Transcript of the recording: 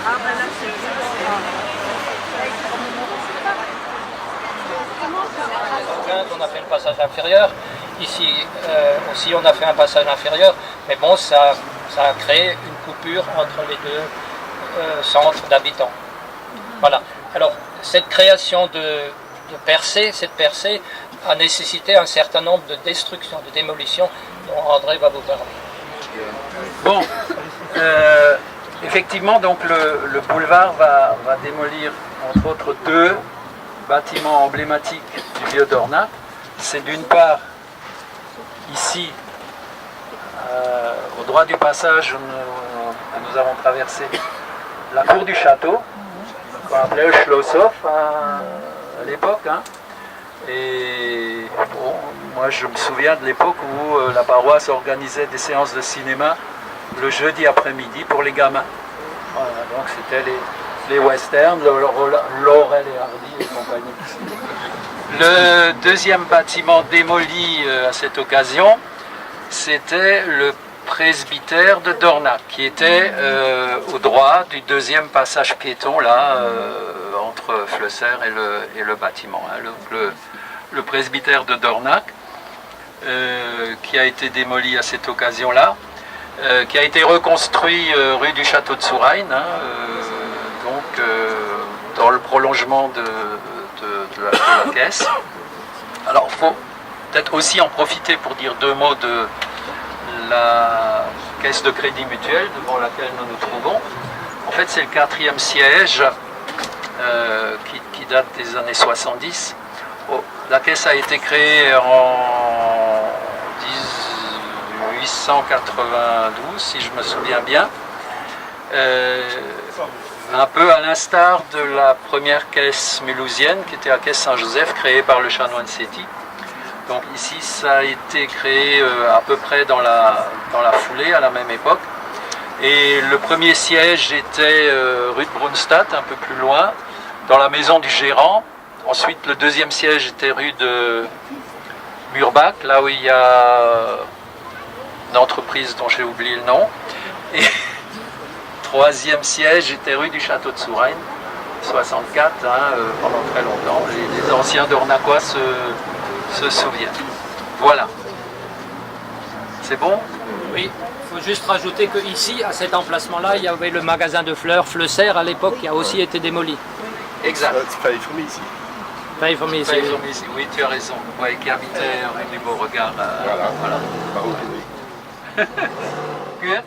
On a fait le passage inférieur. Ici aussi on a fait un passage inférieur. Mais bon, ça a créé une coupure entre les deux centres d'habitants. Voilà. Alors, cette création de percée, cette percée a nécessité un certain nombre de destructions, de démolitions dont André va vous parler. Bon, effectivement, donc le boulevard va démolir entre autres deux bâtiments emblématiques du vieux Dornat. C'est d'une part ici, au droit du passage, nous avons traversé la cour du château, qu'on appelait le Schlosshof à l'époque. Hein. Et bon, moi je me souviens de l'époque où la paroisse organisait des séances de cinéma le jeudi après-midi pour les gamins. Voilà, donc c'était les westerns, Laurel et Hardy et compagnie. Le deuxième bâtiment démoli à cette occasion, c'était le presbytère de Dornat, qui était au droit du deuxième passage piéton, là, entre Flesser et le bâtiment. Hein. Le presbytère de Dornat, qui a été démoli à cette occasion-là, qui a été reconstruit rue du Château de Souraine, hein, donc dans le prolongement de la caisse. Alors, il faut peut-être aussi en profiter pour dire deux mots de la caisse de crédit mutuel devant laquelle nous nous trouvons. En fait, c'est le 4e siège qui date des années 70. La caisse a été créée en 1892, si je me souviens bien, un peu à l'instar de la première caisse mulhousienne, qui était la caisse Saint-Joseph, créée par le chanoine Séti. Donc ici, ça a été créé à peu près dans la foulée, à la même époque. Et le premier siège était rue de Brunstadt, un peu plus loin, dans la maison du gérant. Ensuite, le deuxième siège était rue de Murbach, là où il y a une entreprise dont j'ai oublié le nom. Et le troisième siège était rue du Château de Souraine, 64, hein, pendant très longtemps. Les anciens Dornacois se souviennent. Voilà. C'est bon? Oui, il faut juste rajouter qu'ici, à cet emplacement-là, il y avait le magasin de fleurs Flesser à l'époque qui a aussi été démoli. Exact. C'est pas informé ici. Pas informé ici. Oui, tu as raison. Oui, qui habitait rue du Beauregard. Voilà. Voilà. Pas oublié. Good.